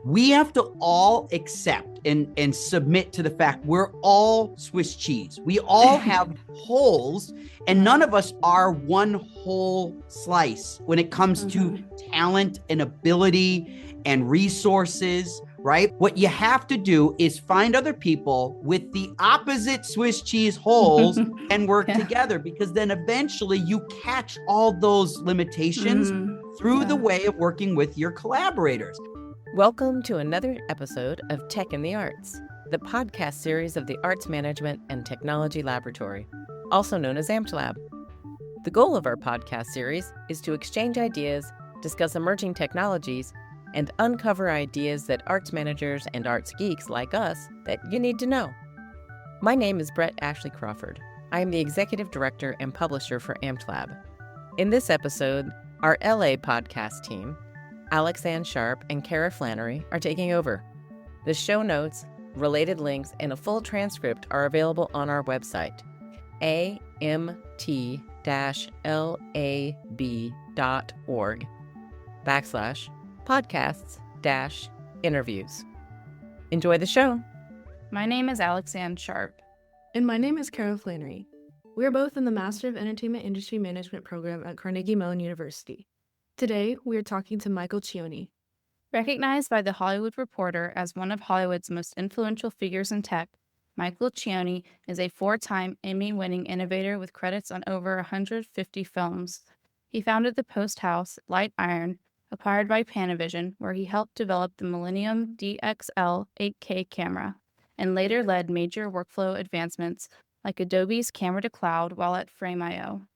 We have to all accept and submit to the fact we're all Swiss cheese. We all have holes, and none of us are one whole slice when it comes to talent and ability and resources, right? What you have to do is find other people with the opposite Swiss cheese holes and work together, because then eventually you catch all those limitations through the way of working with your collaborators. Welcome to another episode of Tech in the Arts, the podcast series of the Arts Management and Technology Laboratory, also known as AmpTlab. The goal of our podcast series is to exchange ideas, discuss emerging technologies, and uncover ideas that arts managers and arts geeks like us that you need to know. My name is Brett Ashley Crawford. I am the Executive Director and Publisher for AmpTlab. In this episode, our LA podcast team, Alexann Sharp and Cara Flannery, are taking over. The show notes, related links, and a full transcript are available on our website, amt-lab.org/podcasts-interviews. Enjoy the show. My name is Alexann Sharp. And my name is Cara Flannery. We are both in the Master of Entertainment Industry Management program at Carnegie Mellon University. Today, we are talking to Michael Cioni. Recognized by The Hollywood Reporter as one of Hollywood's most influential figures in tech, Michael Cioni is a 4-time Emmy-winning innovator with credits on over 150 films. He founded the Post House Light Iron, acquired by Panavision, where he helped develop the Millennium DXL 8K camera, and later led major workflow advancements like Adobe's Camera to Cloud while at Frame.io.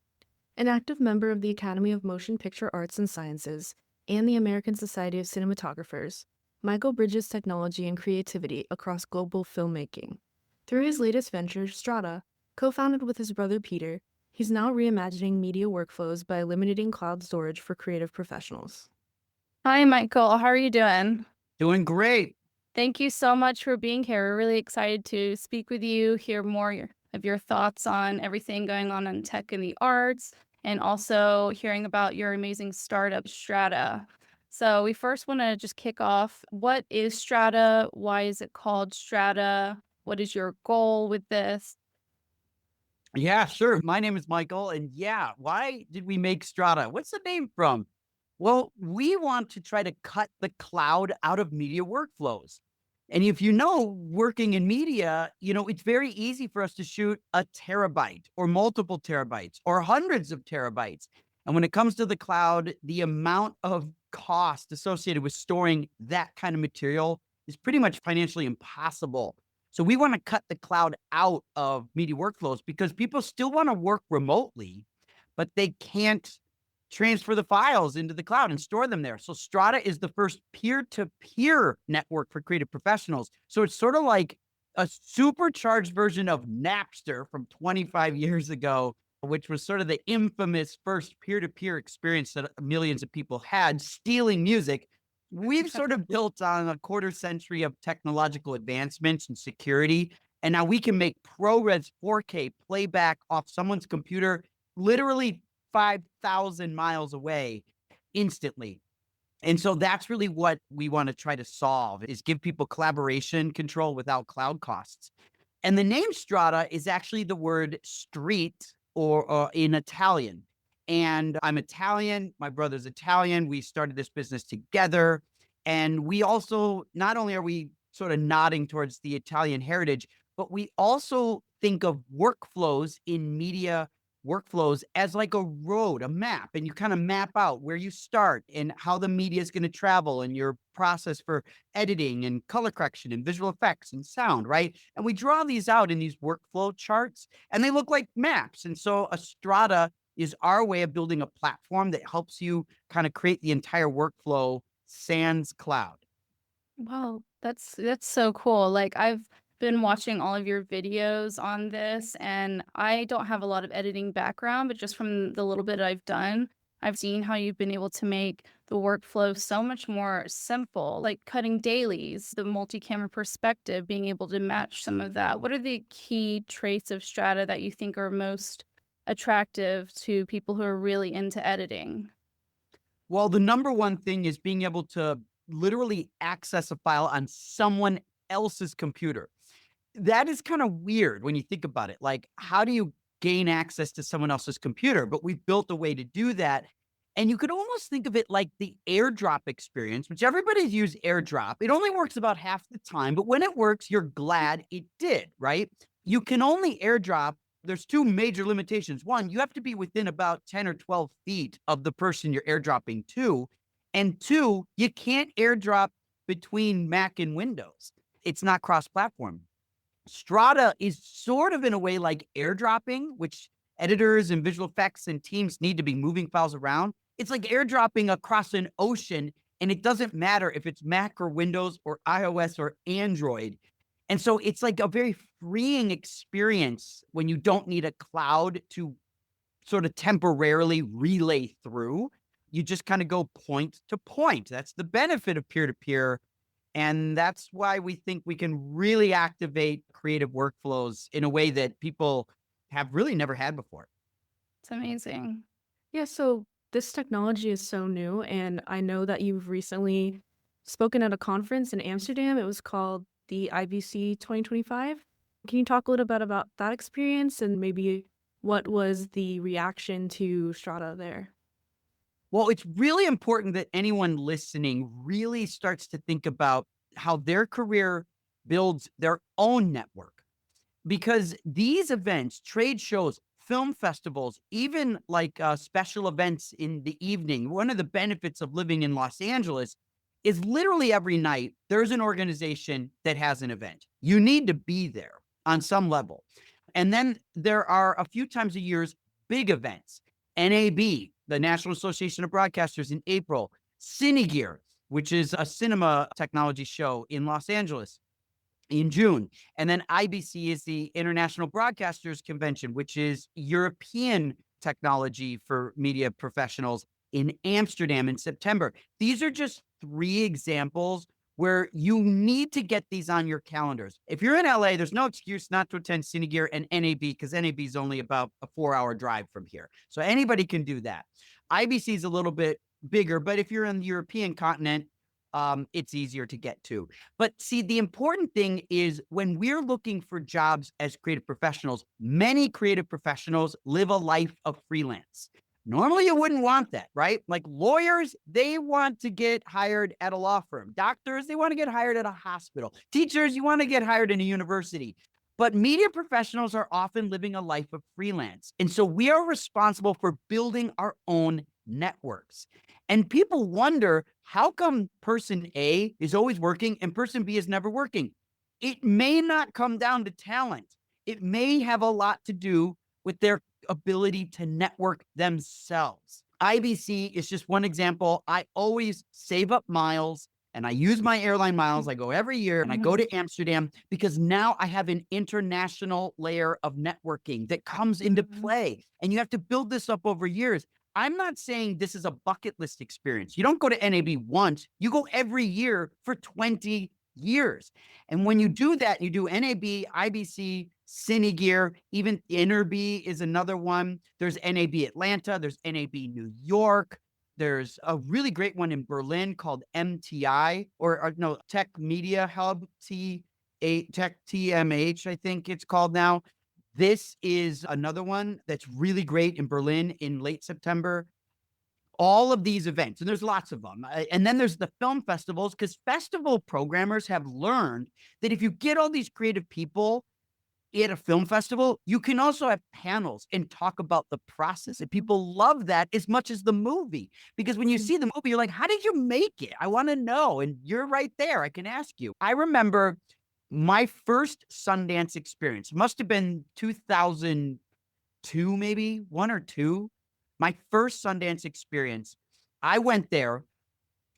An active member of the Academy of Motion Picture Arts and Sciences and the American Society of Cinematographers, Michael bridges technology and creativity across global filmmaking. Through his latest venture, Strada, co-founded with his brother Peter, he's now reimagining media workflows by eliminating cloud storage for creative professionals. Hi, Michael. How are you doing? Doing great. Thank you so much for being here. We're really excited to speak with you, hear more of your thoughts on everything going on in tech and the arts, and also hearing about your amazing startup, Strada. So we first want to just kick off. What is Strada? Why is it called Strada? What is your goal with this? Yeah, sure. My name is Michael. And yeah, why did we make Strada? What's the name from? Well, we want to try to cut the cloud out of media workflows. And if you know, working in media, it's very easy for us to shoot a terabyte or multiple terabytes or hundreds of terabytes. And when it comes to the cloud, the amount of cost associated with storing that kind of material is pretty much financially impossible. So we want to cut the cloud out of media workflows because people still want to work remotely, but they can't transfer the files into the cloud and store them there. So Strada is the first peer-to-peer network for creative professionals. So it's sort of like a supercharged version of Napster from 25 years ago, which was sort of the infamous first peer-to-peer experience that millions of people had stealing music. We've sort of built on a quarter century of technological advancements and security. And now we can make ProRes 4K playback off someone's computer literally 5,000 miles away instantly. And so that's really what we want to try to solve, is give people collaboration control without cloud costs. And the name Strada is actually the word street or in Italian. And I'm Italian. My brother's Italian. We started this business together. And we also, not only are we sort of nodding towards the Italian heritage, but we also think of workflows in media workflows as like a road, a map, and you kind of map out where you start and how the media is going to travel and your process for editing and color correction and visual effects and sound, right? And we draw these out in these workflow charts and they look like maps. And so a Strada is our way of building a platform that helps you kind of create the entire workflow sans cloud. Wow, that's so cool. Like, I've been watching all of your videos on this, and I don't have a lot of editing background, but just from the little bit I've done, I've seen how you've been able to make the workflow so much more simple, like cutting dailies, the multi-camera perspective, being able to match some of that. What are the key traits of Strada that you think are most attractive to people who are really into editing? Well, the number one thing is being able to literally access a file on someone else's computer. That is kind of weird when you think about it. Like, how do you gain access to someone else's computer? But we've built a way to do that. And you could almost think of it like the airdrop experience, which everybody's used airdrop. It only works about half the time, but when it works, you're glad it did, right? You can only airdrop. There's two major limitations. One, you have to be within about 10 or 12 feet of the person you're airdropping to. And two, you can't airdrop between Mac and Windows. It's not cross-platform. Strada is sort of in a way like airdropping, which editors and visual effects and teams need to be moving files around. It's like airdropping across an ocean, and it doesn't matter if it's Mac or Windows or iOS or Android. And so it's like a very freeing experience when you don't need a cloud to sort of temporarily relay through. You just kind of go point to point. That's the benefit of peer-to-peer. And that's why we think we can really activate creative workflows in a way that people have really never had before. It's amazing. Yeah, so this technology is so new, and I know that you've recently spoken at a conference in Amsterdam. It was called the IBC 2025. Can you talk a little bit about that experience and maybe what was the reaction to Strada there? Well, it's really important that anyone listening really starts to think about how their career builds their own network. Because these events, trade shows, film festivals, even like special events in the evening, one of the benefits of living in Los Angeles is literally every night there's an organization that has an event. You need to be there on some level. And then there are a few times a year big events. NAB, the National Association of Broadcasters, in April. Cine Gear, which is a cinema technology show in Los Angeles, in June. And then IBC is the International Broadcasters Convention, which is European technology for media professionals, in Amsterdam in September. These are just three examples where you need to get these on your calendars. If you're in LA, there's no excuse not to attend Cine Gear and NAB, because NAB is only about a 4-hour drive from here. So anybody can do that. IBC is a little bit bigger, but if you're in the European continent, it's easier to get to. But see, the important thing is when we're looking for jobs as creative professionals, many creative professionals live a life of freelance. Normally, you wouldn't want that, right? Like lawyers, they want to get hired at a law firm. Doctors, they want to get hired at a hospital. Teachers, you want to get hired in a university. But media professionals are often living a life of freelance. And so we are responsible for building our own networks. And people wonder, how come person A is always working and person B is never working? It may not come down to talent. It may have a lot to do with their ability to network themselves. IBC is just one example. I always save up miles and I use my airline miles. I go every year and I go to Amsterdam because now I have an international layer of networking that comes into play. And you have to build this up over years. I'm not saying this is a bucket list experience. You don't go to NAB once, you go every year for 20 years. And when you do that, you do NAB, IBC, Cine Gear, even Innerby is another one. There's NAB Atlanta, there's NAB New York. There's a really great one in Berlin called MTI, or no, Tech Media Hub, Tech TMH, I think it's called now. This is another one that's really great in Berlin in late September. All of these events, and there's lots of them. And then there's the film festivals, because festival programmers have learned that if you get all these creative people at a film festival, you can also have panels and talk about the process. And people love that as much as the movie, because when you see the movie, you're like, how did you make it? I want to know. And you're right there. I can ask you. I remember my first Sundance experience must have been 2002, maybe 1 or 2. My first Sundance experience, I went there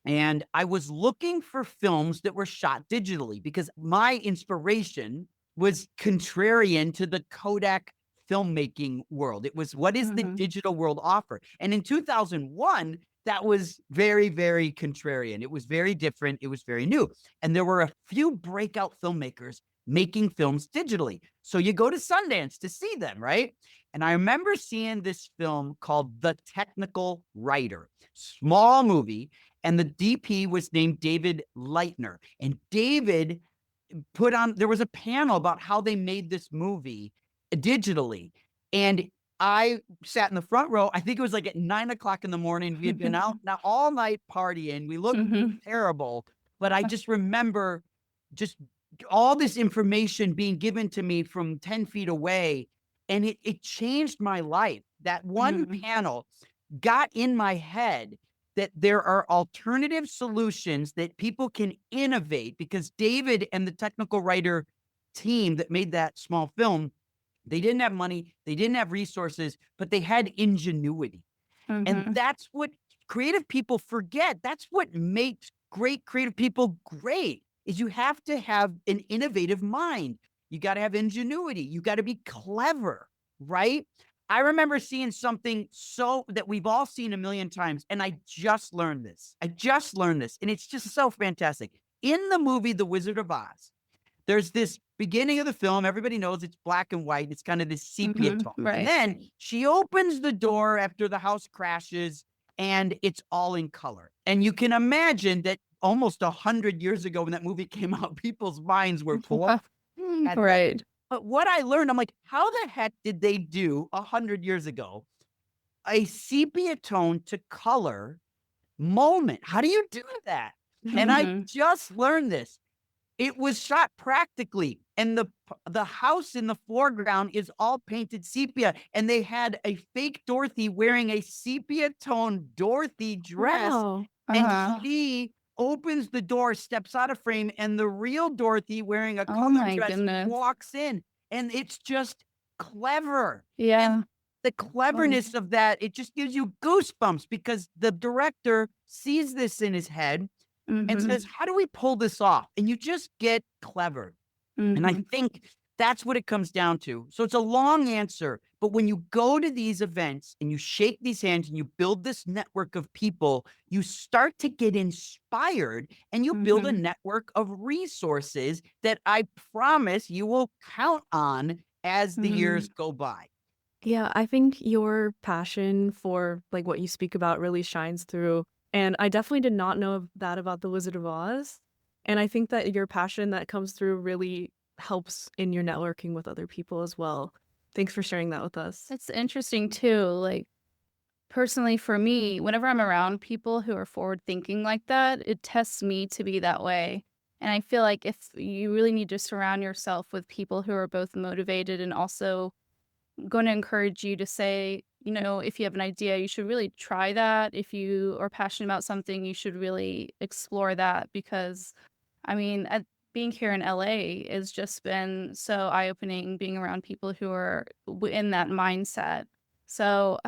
and I was looking for films that were shot digitally because my inspiration was contrarian to the Kodak filmmaking world. It was, what is the digital world offer? And in 2001, that was very, very contrarian. It was very different. It was very new. And there were a few breakout filmmakers making films digitally. So you go to Sundance to see them, right? And I remember seeing this film called The Technical Writer, small movie. and the DP was named David Leitner. And David there was a panel about how they made this movie digitally. And I sat in the front row. I think it was like at 9 o'clock in the morning. We had been out now all night partying. We looked terrible, but I just remember just all this information being given to me from 10 feet away. And it changed my life. That one panel got in my head that there are alternative solutions that people can innovate, because David and the technical writer team that made that small film, they didn't have money, they didn't have resources, but they had ingenuity. And that's what creative people forget. That's what makes great creative people great, is you have to have an innovative mind. You got to have ingenuity. You got to be clever, right? I remember seeing something that we've all seen a million times, and I just learned this. And it's just so fantastic. In the movie The Wizard of Oz, there's this beginning of the film. Everybody knows it's black and white. It's kind of this sepia tone. Right. And then she opens the door after the house crashes, and it's all in color. And you can imagine that almost 100 years ago when that movie came out, people's minds were blown. Right. But what I learned, I'm like, how the heck did they do 100 years ago a sepia tone to color moment? How do you do that? And I just learned this. It was shot practically, and the house in the foreground is all painted sepia, and they had a fake Dorothy wearing a sepia tone Dorothy dress, Wow. and she opens the door, steps out of frame, and the real Dorothy wearing a Oh color my dress goodness. walks in, and it's just clever. Yeah. The cleverness of that, it just gives you goosebumps, because the director sees this in his head and says, how do we pull this off? And you just get clever. And I think that's what it comes down to. So it's a long answer, but when you go to these events and you shake these hands and you build this network of people, you start to get inspired, and you build a network of resources that I promise you will count on as the years go by. Yeah, I think your passion for like what you speak about really shines through. And I definitely did not know that about The Wizard of Oz. And I think that your passion that comes through really helps in your networking with other people as well. Thanks for sharing that with us. It's interesting too. Like, personally for me, whenever I'm around people who are forward thinking like that, it tests me to be that way. And I feel like if you really need to surround yourself with people who are both motivated and also going to encourage you to say, if you have an idea, you should really try that. If you are passionate about something, you should really explore that, because being here in LA has just been so eye-opening, being around people who are in that mindset. So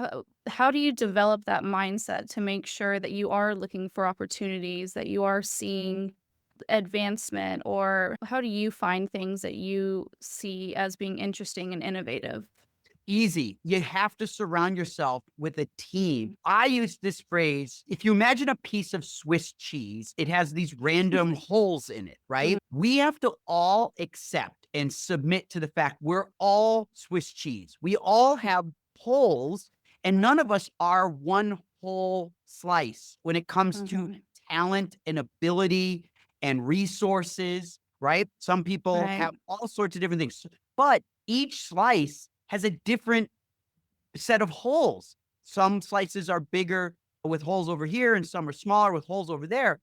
how do you develop that mindset to make sure that you are looking for opportunities, that you are seeing advancement, or how do you find things that you see as being interesting and innovative? Easy. You have to surround yourself with a team. I use this phrase. If you imagine a piece of Swiss cheese, it has these random holes in it, right? We have to all accept and submit to the fact we're all Swiss cheese. We all have holes, and none of us are one whole slice when it comes to talent and ability and resources, right? Some people have all sorts of different things, but each slice has a different set of holes. Some slices are bigger with holes over here, and some are smaller with holes over there.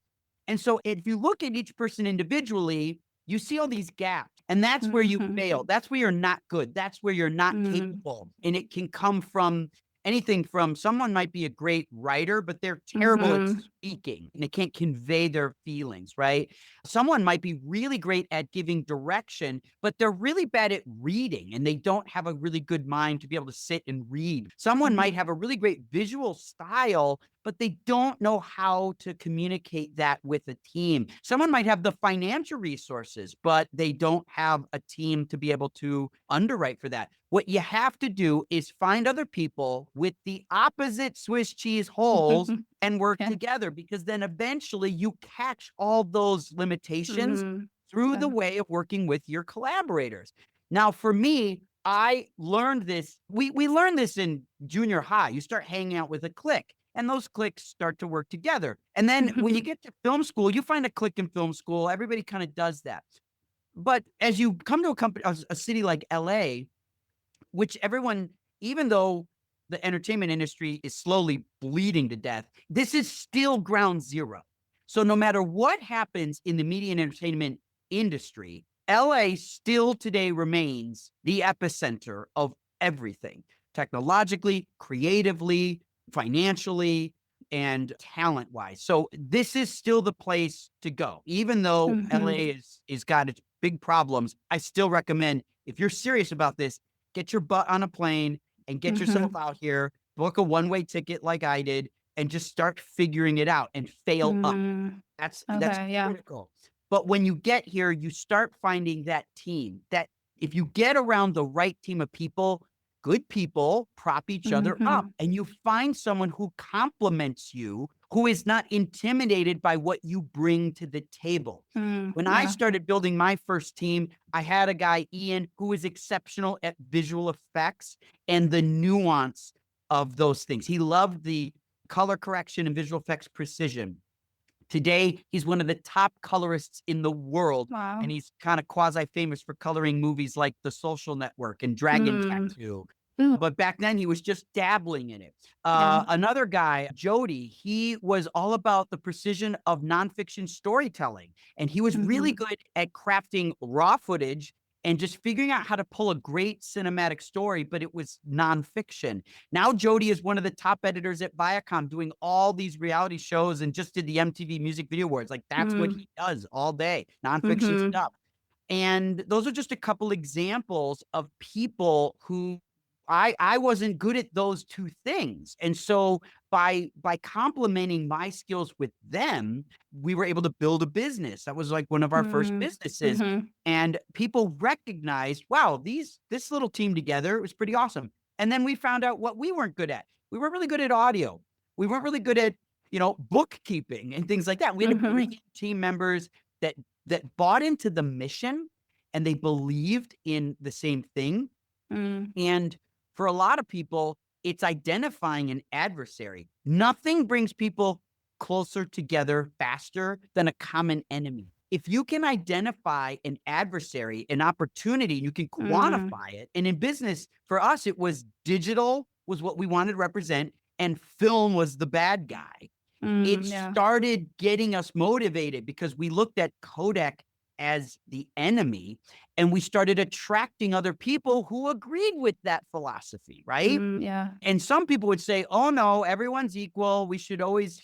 And so if you look at each person individually, you see all these gaps, and that's where you fail. That's where you're not good. That's where you're not capable. And it can come from anything from someone might be a great writer, but they're terrible at speaking and they can't convey their feelings, right? Someone might be really great at giving direction, but they're really bad at reading and they don't have a really good mind to be able to sit and read. Someone might have a really great visual style, but they don't know how to communicate that with a team. Someone might have the financial resources, but they don't have a team to be able to underwrite for that. What you have to do is find other people with the opposite Swiss cheese holes and work together, because then eventually you catch all those limitations through the way of working with your collaborators. Now, for me, I learned this. We learned this in junior high. You start hanging out with a clique. and those clicks start to work together. And then when you get to film school, you find a click in film school. Everybody kind of does that. But as you come to a company, a city like LA, which everyone, even though the entertainment industry is slowly bleeding to death, this is still ground zero. So no matter what happens in the media and entertainment industry, LA still today remains the epicenter of everything, technologically, creatively, financially, and talent wise. So this is still the place to go. Even though LA is got its big problems, I still recommend, if you're serious about this, get your butt on a plane and get yourself out here, book a one-way ticket like I did, and just start figuring it out and fail up. That's critical. But when you get here, you start finding that team, that if you get around the right team of people, good people prop each other up, and you find someone who compliments you, who is not intimidated by what you bring to the table. When I started building my first team, I had a guy, Ian, who was exceptional at visual effects and the nuance of those things. He loved the color correction and visual effects precision. Today, he's one of the top colorists in the world, and he's kind of quasi-famous for coloring movies like The Social Network and Dragon Tattoo. But back then, he was just dabbling in it. Another guy, Jody, he was all about the precision of nonfiction storytelling, and he was really good at crafting raw footage and just figuring out how to pull a great cinematic story, but it was nonfiction. Now Jody is one of the top editors at Viacom, doing all these reality shows and just did the MTV Music Video Awards. Like, that's what he does all day, nonfiction stuff. And those are just a couple examples of people who I wasn't good at those two things. And so by complementing my skills with them, we were able to build a business. That was like one of our first businesses. And people recognized, wow, this little team together was pretty awesome. And then we found out what we weren't good at. We weren't really good at audio. We weren't really good at, bookkeeping and things like that. We had to bring in team members that bought into the mission and they believed in the same thing. And for a lot of people, it's identifying an adversary. Nothing brings people closer together faster than a common enemy. If you can identify an adversary, an opportunity, you can quantify it. And in business, for us, it was digital was what we wanted to represent, and film was the bad guy. It started getting us motivated because we looked at Kodak as the enemy, and we started attracting other people who agreed with that philosophy, right? And some people would say, oh no, everyone's equal. We should always,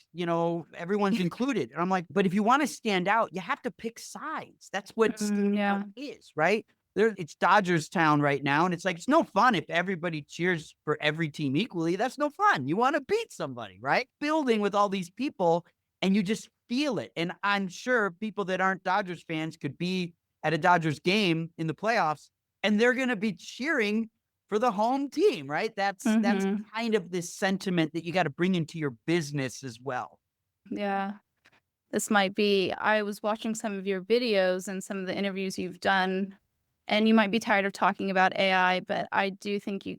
everyone's included. And I'm like, but if you want to stand out, you have to pick sides. That's what standing out is, right? It's Dodgers town right now. And it's like, it's no fun if everybody cheers for every team equally. That's no fun. You want to beat somebody, right? Building with all these people, and you just feel it. And I'm sure people that aren't Dodgers fans could be at a Dodgers game in the playoffs, and they're going to be cheering for the home team, right? That's kind of this sentiment that you got to bring into your business as well. Yeah. This might be, I was watching some of your videos and some of the interviews you've done, and you might be tired of talking about AI, but I do think you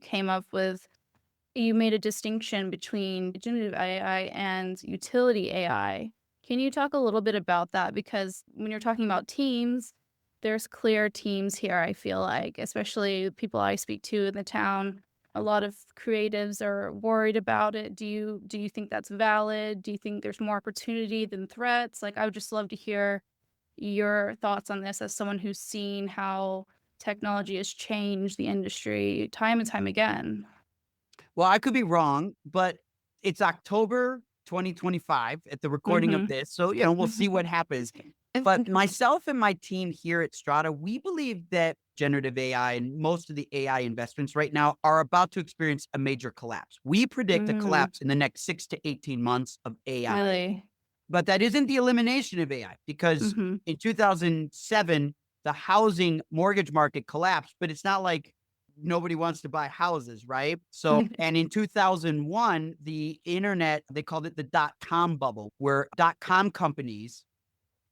made a distinction between generative AI and utility AI. Can you talk a little bit about that? Because when you're talking about teams, there's clear teams here, I feel like, especially people I speak to in the town. A lot of creatives are worried about it. Do you think that's valid? Do you think there's more opportunity than threats? Like, I would just love to hear your thoughts on this as someone who's seen how technology has changed the industry time and time again. Well, I could be wrong, but it's October 2025 at the recording of this. So, we'll see what happens. But myself and my team here at Strada, we believe that generative AI and most of the AI investments right now are about to experience a major collapse. We predict a collapse in the next 6 to 18 months of AI. Really? But that isn't the elimination of AI, because in 2007, the housing mortgage market collapsed, but it's not like nobody wants to buy houses, right? So, and in 2001, the internet, they called it the .com bubble, where .com companies,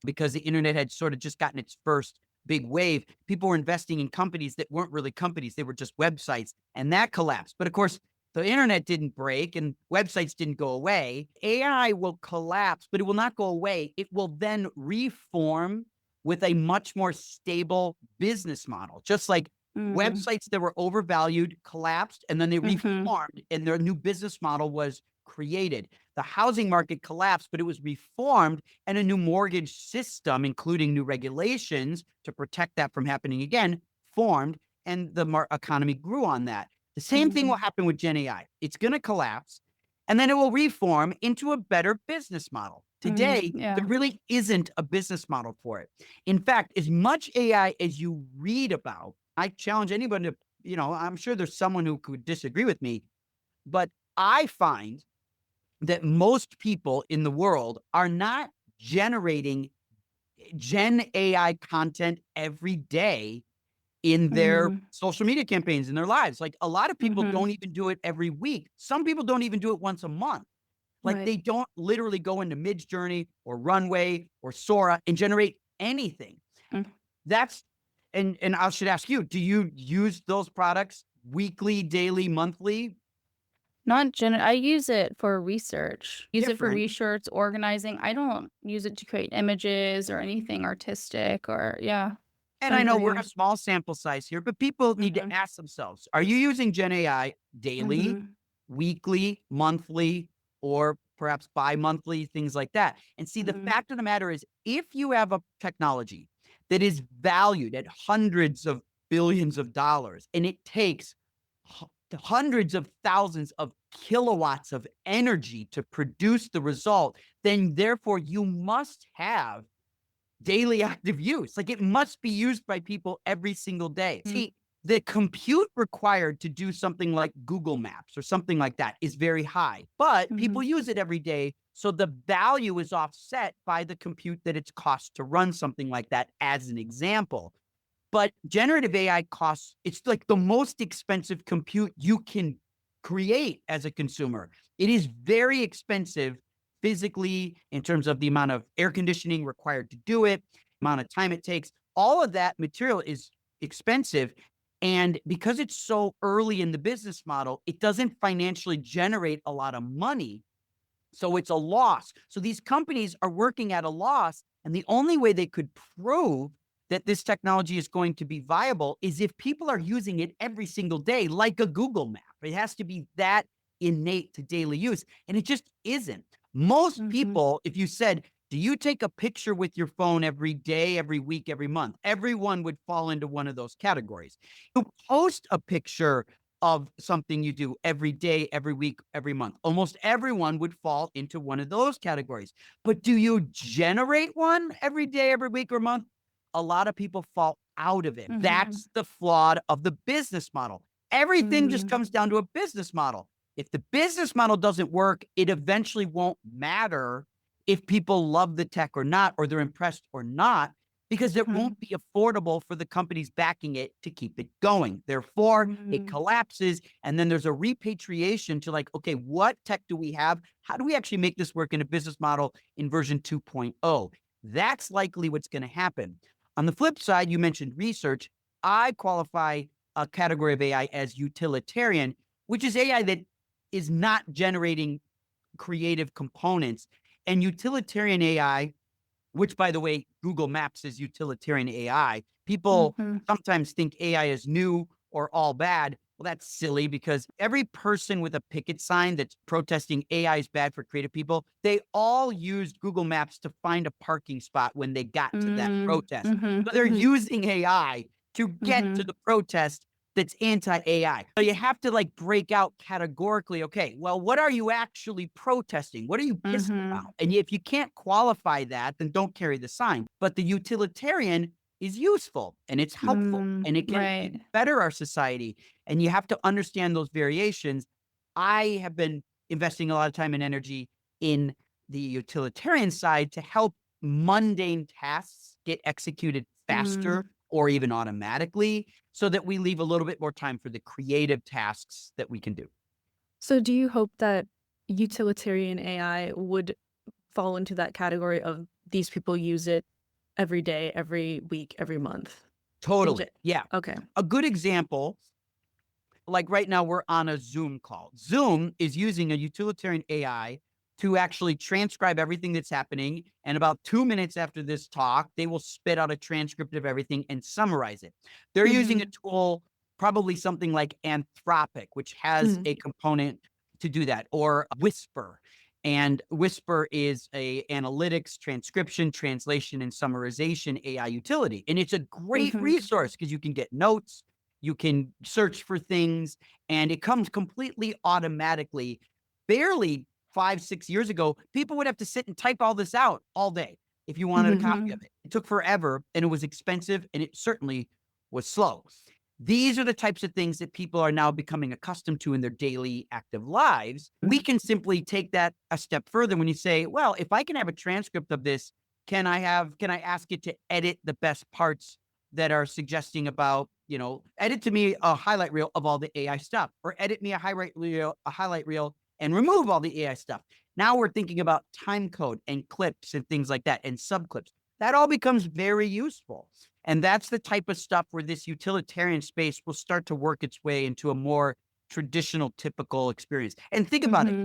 because the internet had sort of just gotten its first big wave, people were investing in companies that weren't really companies. They were just websites, and that collapsed. But of course, The internet didn't break and websites didn't go away. AI will collapse, but it will not go away. It will then reform with a much more stable business model. Just like websites that were overvalued collapsed and then they reformed and their new business model was created. The housing market collapsed, but it was reformed and a new mortgage system, including new regulations to protect that from happening again, formed, and the economy grew on that. The same thing will happen with GenAI. It's going to collapse and then it will reform into a better business model. Today, there really isn't a business model for it. In fact, as much AI as you read about, I challenge anyone to, I'm sure there's someone who could disagree with me, but I find that most people in the world are not generating Gen AI content every day in their social media campaigns, in their lives. Like a lot of people don't even do it every week. Some people don't even do it once a month. Like they don't literally go into Midjourney or Runway or Sora and generate anything. That's, and I should ask you, do you use those products weekly, daily, monthly? I use it for research. Use it for Different. research, organizing. I don't use it to create images or anything artistic or And I know we're agree. a small sample size here, but people need to ask themselves, are you using Gen AI daily, weekly, monthly, or perhaps bi-monthly, things like that? And see, the fact of the matter is, if you have a technology that is valued at hundreds of billions of dollars, and it takes hundreds of thousands of kilowatts of energy to produce the result, then therefore you must have daily active use. Like it must be used by people every single day. See, the compute required to do something like Google Maps or something like that is very high, but people use it every day. So the value is offset by the compute that it's cost to run something like that, as an example. But generative AI costs, it's like the most expensive compute you can create as a consumer. It is very expensive physically in terms of the amount of air conditioning required to do it, amount of time it takes. All of that material is expensive. And because it's so early in the business model, it doesn't financially generate a lot of money. So it's a loss. So these companies are working at a loss. And the only way they could prove that this technology is going to be viable is if people are using it every single day, like a Google map. It has to be that innate to daily use. And it just isn't. Most people, if you said, do you take a picture with your phone every day, every week, every month? Everyone would fall into one of those categories. You post a picture of something you do every day, every week, every month. Almost everyone would fall into one of those categories. But do you generate one every day, every week, or month? A lot of people fall out of it. That's the flaw of the business model. Everything just comes down to a business model. If the business model doesn't work, it eventually won't matter if people love the tech or not, or they're impressed or not, because it won't be affordable for the companies backing it to keep it going. Therefore, it collapses. And then there's a repatriation to like, okay, what tech do we have? How do we actually make this work in a business model in version 2.0? That's likely what's going to happen. On the flip side, you mentioned research. I qualify a category of AI as utilitarian, which is AI that is not generating creative components. And utilitarian AI, which by the way, Google Maps is utilitarian AI. People sometimes think AI is new or all bad. Well, that's silly because every person with a picket sign that's protesting AI is bad for creative people, they all used Google Maps to find a parking spot when they got to that protest. So they're using AI to get to the protest that's anti-AI. So you have to like break out categorically. Okay, well, what are you actually protesting? What are you pissed about? And if you can't qualify that, then don't carry the sign. But the utilitarian is useful and it's helpful and it can better our society. And you have to understand those variations. I have been investing a lot of time and energy in the utilitarian side to help mundane tasks get executed faster or even automatically, so that we leave a little bit more time for the creative tasks that we can do. So do you hope that utilitarian AI would fall into that category of these people use it every day, every week, every month? Totally. Yeah. Okay. A good example, like right now we're on a Zoom call. Zoom is using a utilitarian AI to actually transcribe everything that's happening. And about 2 minutes after this talk, they will spit out a transcript of everything and summarize it. They're using a tool, probably something like Anthropic, which has a component to do that, or Whisper. And Whisper is a analytics, transcription, translation, and summarization AI utility. And it's a great resource because you can get notes, you can search for things, and it comes completely automatically. Barely 5-6 years ago, people would have to sit and type all this out all day if you wanted a copy of it. It took forever, and it was expensive, and it certainly was slow. These are the types of things that people are now becoming accustomed to in their daily active lives. We can simply take that a step further when you say, well, if I can have a transcript of this, can I ask it to edit the best parts that are suggesting about, edit to me a highlight reel of all the AI stuff, or edit me a highlight reel and remove all the AI stuff. Now we're thinking about time code and clips and things like that, and subclips. That all becomes very useful. And that's the type of stuff where this utilitarian space will start to work its way into a more traditional, typical experience. And think about it.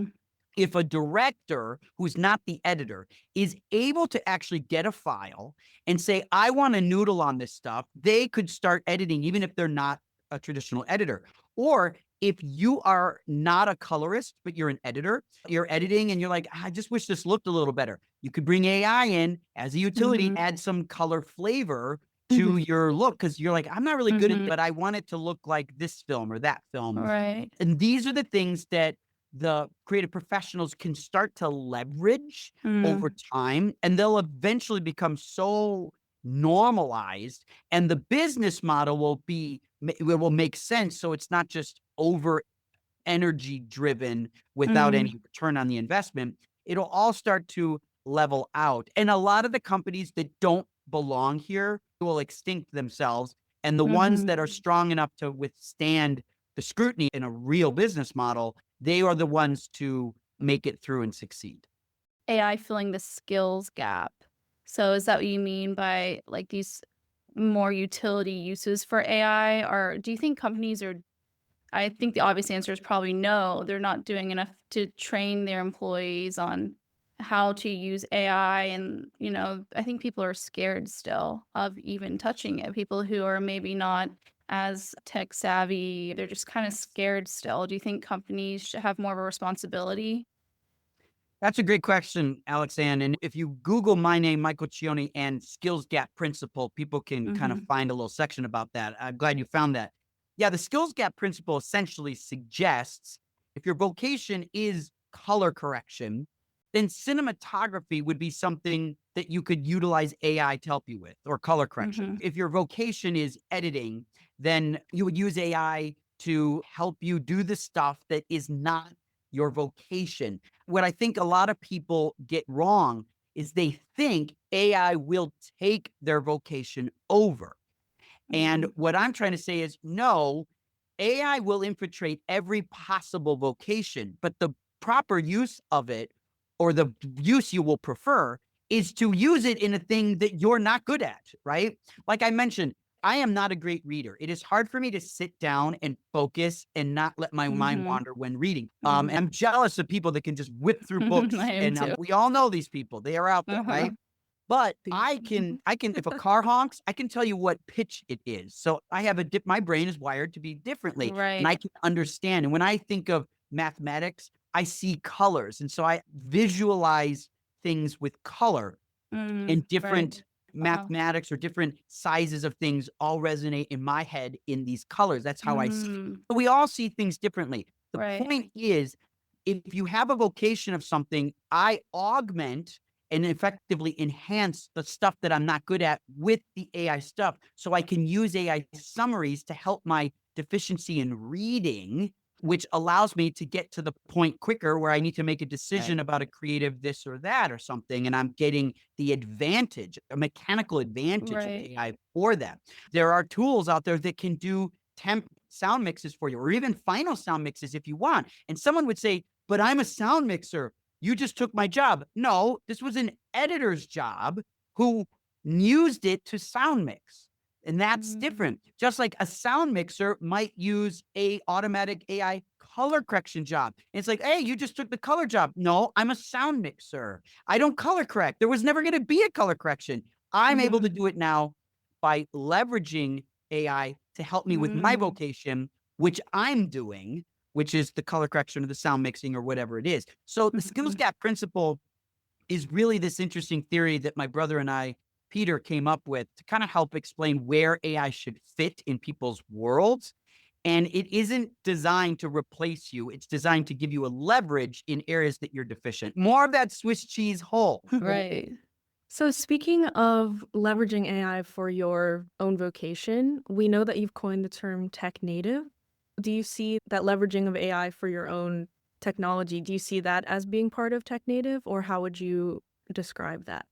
If a director who's not the editor is able to actually get a file and say, I want to noodle on this stuff, they could start editing, even if they're not a traditional editor. Or if you are not a colorist, but you're an editor, you're editing and you're like, I just wish this looked a little better. You could bring AI in as a utility, add some color flavor to your look, because you're like, I'm not really good at it, but I want it to look like this film or that film. Right. And these are the things that the creative professionals can start to leverage over time, and they'll eventually become so normalized, and the business model will make sense. So it's not just over energy driven without any return on the investment. It'll all start to level out. And a lot of the companies that don't belong here will extinct themselves. And the ones that are strong enough to withstand the scrutiny in a real business model, they are the ones to make it through and succeed. AI filling the skills gap. So is that what you mean by like these more utility uses for AI? Or do you think companies are, I think the obvious answer is probably no, they're not doing enough to train their employees on how to use AI. And, I think people are scared still of even touching it. People who are maybe not as tech savvy, they're just kind of scared still. Do you think companies should have more of a responsibility? That's a great question, Alexann. And if you Google my name, Michael Cioni, and skills gap principle, people can kind of find a little section about that. I'm glad you found that. Yeah, the skills gap principle essentially suggests if your vocation is color correction, then cinematography would be something that you could utilize AI to help you with, or color correction. If your vocation is editing, then you would use AI to help you do the stuff that is not your vocation. What I think a lot of people get wrong is they think AI will take their vocation over. And what I'm trying to say is, no, AI will infiltrate every possible vocation, but the proper use of it, or the use you will prefer, is to use it in a thing that you're not good at, right? Like I mentioned, I am not a great reader. It is hard for me to sit down and focus and not let my mind wander when reading. And I'm jealous of people that can just whip through books. I am And too. we all know these people. They are out there, right? But I can, if a car honks, I can tell you what pitch it is. So I have my brain is wired to be differently, and I Right. can understand. And when I think of mathematics, I see colors. And so I visualize things with color, and Right. different Wow. mathematics or different sizes of things all resonate in my head in these colors. That's how I see it. But we all see things differently. The Right. point is, if you have a vocation of something, I augment and effectively enhance the stuff that I'm not good at with the AI stuff. So I can use AI summaries to help my deficiency in reading, which allows me to get to the point quicker where I need to make a decision about a creative this or that or something. And I'm getting the advantage, a mechanical advantage of Right. AI for that. There are tools out there that can do temp sound mixes for you, or even final sound mixes if you want. And someone would say, but I'm a sound mixer. You just took my job. No, this was an editor's job who used it to sound mix. And that's different. Just like a sound mixer might use a automatic AI color correction job. And it's like, hey, you just took the color job. No, I'm a sound mixer. I don't color correct. There was never going to be a color correction. I'm able to do it now by leveraging AI to help me with my vocation, which I'm doing, which is the color correction or the sound mixing or whatever it is. So the skills gap principle is really this interesting theory that my brother and I, Peter, came up with to kind of help explain where AI should fit in people's worlds. And it isn't designed to replace you. It's designed to give you a leverage in areas that you're deficient. More of that Swiss cheese whole. Right. So speaking of leveraging AI for your own vocation, we know that you've coined the term Technative. Do you see that leveraging of AI for your own technology, do you see that as being part of Technative, or how would you describe that?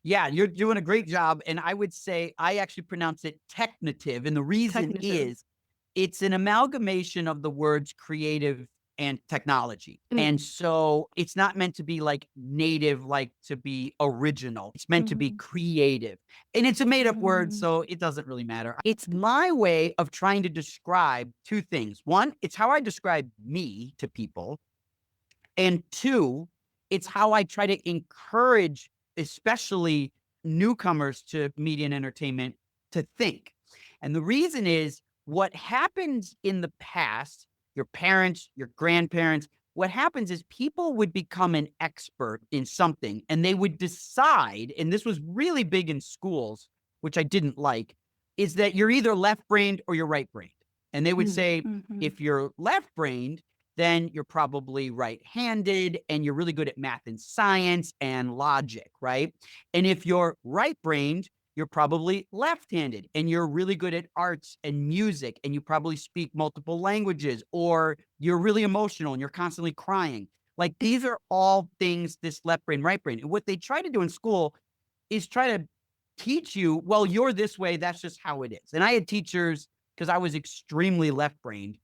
Yeah, you're doing a great job. And I would say I actually pronounce it Technative. And the reason Technative. is it's an amalgamation of the words creative and technology. And so it's not meant to be like native, like to be original. It's meant to be creative. And it's a made up word, so it doesn't really matter. It's my way of trying to describe two things. One, it's how I describe me to people. And two, it's how I try to encourage, especially newcomers to media and entertainment, to think. And the reason is what happens in the past, your parents, your grandparents, what happens is people would become an expert in something and they would decide, and this was really big in schools, which I didn't like, is that you're either left-brained or you're right-brained. And they would say, if you're left-brained, then you're probably right-handed and you're really good at math and science and logic, right? And if you're right-brained, you're probably left-handed and you're really good at arts and music and you probably speak multiple languages, or you're really emotional and you're constantly crying. Like these are all things, this left brain, right brain. And what they try to do in school is try to teach you, well, you're this way, that's just how it is. And I had teachers, because I was extremely left-brained,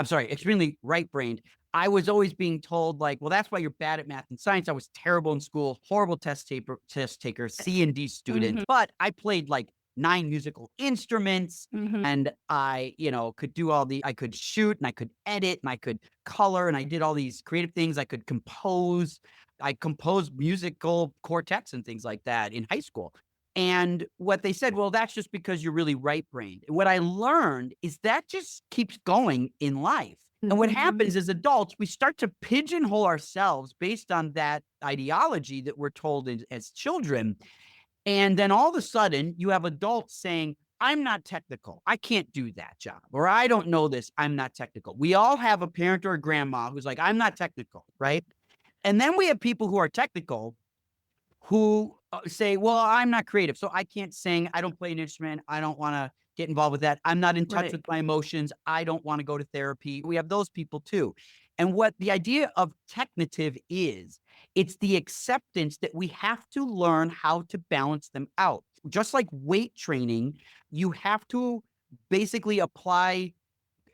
extremely right-brained. I was always being told like, well, that's why you're bad at math and science. I was terrible in school, horrible test taker, C and D student, but I played like 9 musical instruments and I, could do I could shoot and I could edit and I could color and I did all these creative things. I could compose. I composed musical quartets and things like that in high school. And what they said, well, that's just because you're really right-brained. What I learned is that just keeps going in life. And what happens as adults, we start to pigeonhole ourselves based on that ideology that we're told as children. And then all of a sudden, you have adults saying, I'm not technical. I can't do that job. Or I don't know this. I'm not technical. We all have a parent or a grandma who's like, I'm not technical, right? And then we have people who are technical who say, well, I'm not creative, so I can't sing. I don't play an instrument. I don't want to get involved with that. I'm not in touch with my emotions. I don't want to go to therapy. We have those people too. And what the idea of Technative is, it's the acceptance that we have to learn how to balance them out. Just like weight training, you have to basically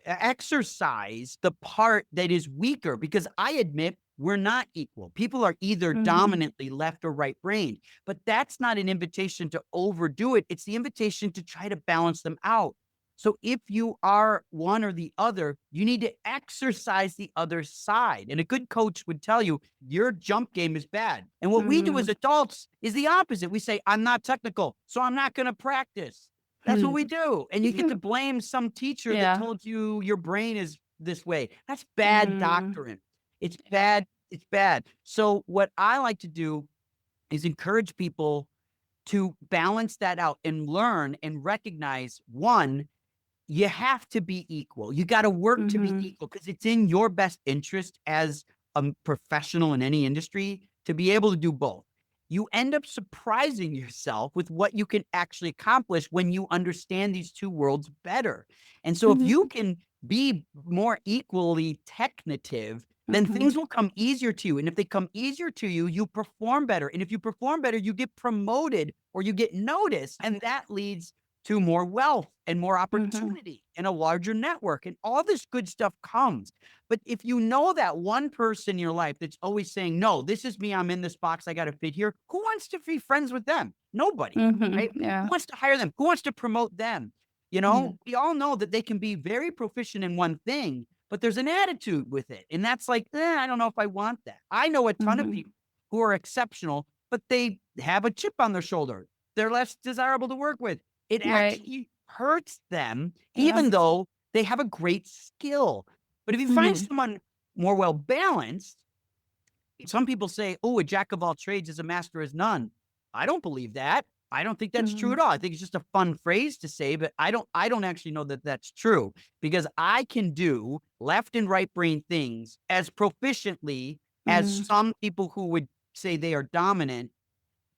exercise the part that is weaker, because I admit we're not equal. People are either dominantly left or right brained, but that's not an invitation to overdo it. It's the invitation to try to balance them out. So if you are one or the other, you need to exercise the other side. And a good coach would tell you your jump game is bad. And what we do as adults is the opposite. We say, I'm not technical, so I'm not going to practice. That's what we do. And you get to blame some teacher that told you your brain is this way. That's bad doctrine. It's bad. It's bad. So what I like to do is encourage people to balance that out and learn and recognize, one, you have to be equal. You got to work to be equal, because it's in your best interest as a professional in any industry to be able to do both. You end up surprising yourself with what you can actually accomplish when you understand these two worlds better. And so if you can be more equally technative, then things will come easier to you. And if they come easier to you, you perform better. And if you perform better, you get promoted or you get noticed. And that leads to more wealth and more Mhm. opportunity and a larger network. And all this good stuff comes. But if you know that one person in your life that's always saying, no, this is me, I'm in this box, I got to fit here, who wants to be friends with them? Nobody, right? Who Yeah. wants to hire them? Who wants to promote them? You know, we all know that they can be very proficient in one thing, but there's an attitude with it. And that's like, I don't know if I want that. I know a ton of Mhm. people who are exceptional, but they have a chip on their shoulder. They're less desirable to work with. It Right. actually hurts them, Yeah. even though they have a great skill. But if you find Mhm. someone more well balanced, some people say, oh, a jack of all trades is a master of none. I don't believe that. I don't think that's true Mhm. at all. I think it's just a fun phrase to say, but I don't actually know that that's true, because I can do left and right brain things as proficiently as Mhm. some people who would say they are dominant.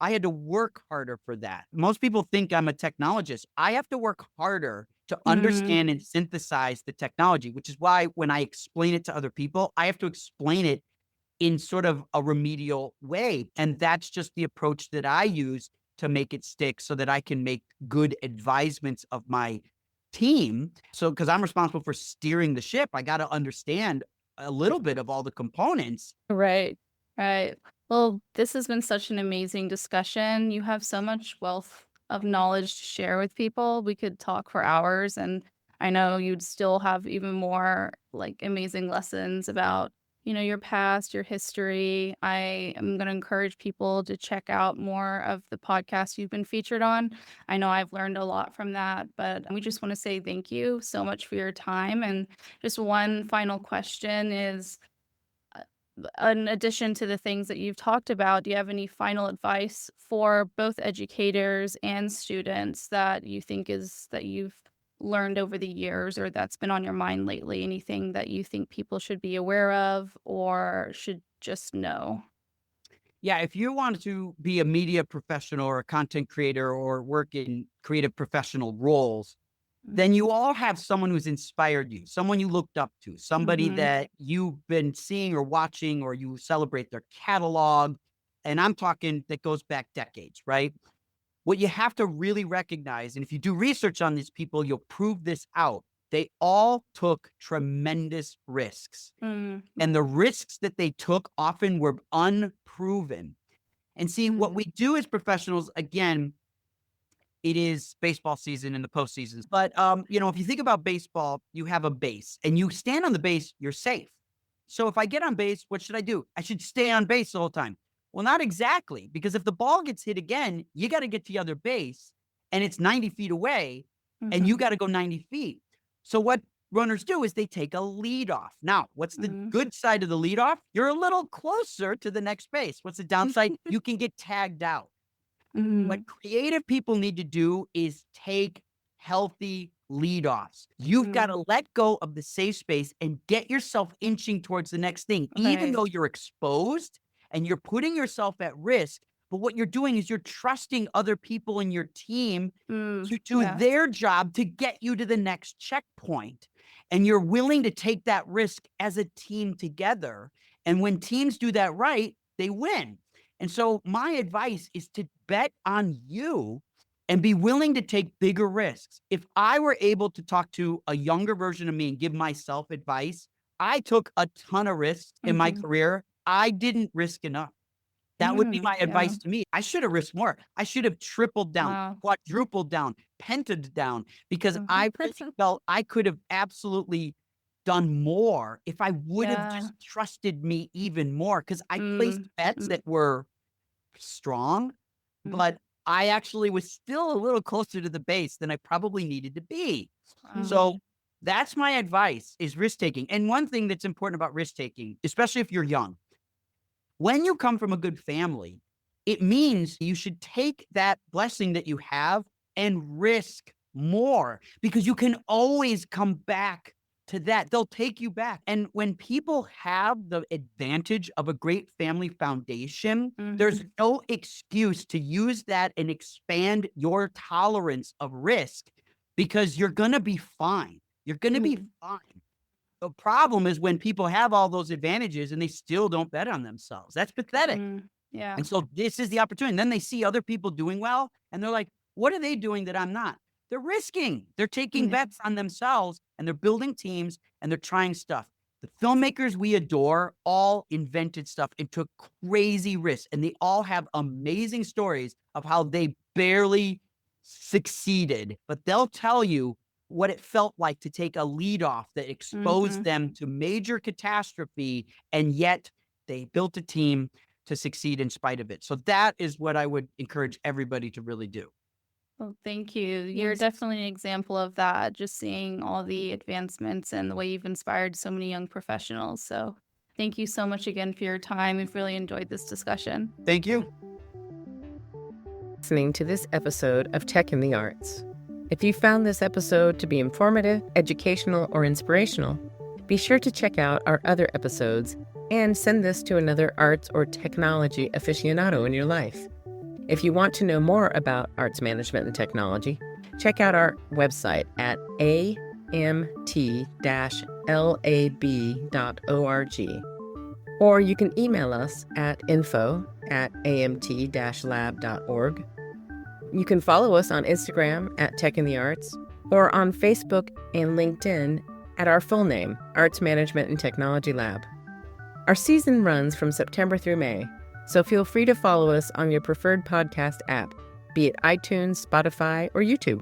I had to work harder for that. Most people think I'm a technologist. I have to work harder to Mhm. understand and synthesize the technology, which is why when I explain it to other people, I have to explain it in sort of a remedial way. And that's just the approach that I use to make it stick, so that I can make good advisements of my team. So, because I'm responsible for steering the ship, I got to understand a little bit of all the components. Right. Right. Well, this has been such an amazing discussion. You have so much wealth of knowledge to share with people. We could talk for hours, and I know you'd still have even more like amazing lessons about, your past, your history. I am going to encourage people to check out more of the podcasts you've been featured on. I know I've learned a lot from that, but we just want to say thank you so much for your time. And just one final question is, in addition to the things that you've talked about, do you have any final advice for both educators and students that you think that you've learned over the years, or that's been on your mind lately? Anything that you think people should be aware of or should just know? Yeah, if you want to be a media professional or a content creator or work in creative professional roles, then you all have someone who's inspired you, someone you looked up to, somebody Mhm. that you've been seeing or watching, or you celebrate their catalog. And I'm talking that goes back decades, right? What you have to really recognize, and if you do research on these people, you'll prove this out. They all took tremendous risks. Mm. And the risks that they took often were unproven. And see, what we do as professionals, again, it is baseball season and the postseasons. But if you think about baseball, you have a base and you stand on the base, you're safe. So if I get on base, what should I do? I should stay on base the whole time. Well, not exactly, because if the ball gets hit again, you got to get to the other base and it's 90 feet away and you Mhm. got to go 90 feet. So what runners do is they take a lead off. Now, what's the Mhm. good side of the lead off? You're a little closer to the next base. What's the downside? You can get tagged out. What Mhm. creative people need to do is take healthy leadoffs. You've got Mhm. to let go of the safe space and get yourself inching towards the next thing, even Right. though you're exposed and you're putting yourself at risk. But what you're doing is you're trusting other people in your team Mm. to do Yeah. their job to get you to the next checkpoint. And you're willing to take that risk as a team together. And when teams do that right, they win. And so my advice is to bet on you and be willing to take bigger risks. If I were able to talk to a younger version of me and give myself advice, I took a ton of risks in my Mhm. career. I didn't risk enough. That would be my Yeah. advice to me. I should have risked more. I should have tripled down, Wow. quadrupled down, pented down, because Mhm. I really felt I could have absolutely done more if I would have Yeah. just trusted me even more. Because I placed Mm. bets Mm. that were strong, Mm. but I actually was still a little closer to the base than I probably needed to be. Wow. So that's my advice, is risk taking. And one thing that's important about risk taking, especially if you're young, when you come from a good family, it means you should take that blessing that you have and risk more, because you can always come back to that. They'll take you back. And when people have the advantage of a great family foundation, there's Mhm. no excuse to use that and expand your tolerance of risk, because you're going to be fine. You're going to be Mhm. fine. The problem is when people have all those advantages and they still don't bet on themselves. That's pathetic. Mm. Yeah. And so this is the opportunity. And then they see other people doing well and they're like, what are they doing that I'm not? they're risking. They're taking Yeah. bets on themselves, and they're building teams, and they're trying stuff. The filmmakers we adore all invented stuff and took crazy risks, and they all have amazing stories of how they barely succeeded, but they'll tell you what it felt like to take a lead off that exposed them to major catastrophe, and yet they built a team to succeed in spite of it. So that is what I would encourage everybody to really do. Well, thank you. You're Yes. definitely an example of that, just seeing all the advancements and the way you've inspired so many young professionals. So thank you so much again for your time. We've really enjoyed this discussion. Thank you. Listening to this episode of Tech in the Arts. If you found this episode to be informative, educational, or inspirational, be sure to check out our other episodes and send this to another arts or technology aficionado in your life. If you want to know more about arts management and technology, check out our website at amt-lab.org. Or you can email us at info@amt-lab.org. You can follow us on Instagram at Tech in the Arts, or on Facebook and LinkedIn at our full name, Arts Management and Technology Lab. Our season runs from September through May, so feel free to follow us on your preferred podcast app, be it iTunes, Spotify, or YouTube.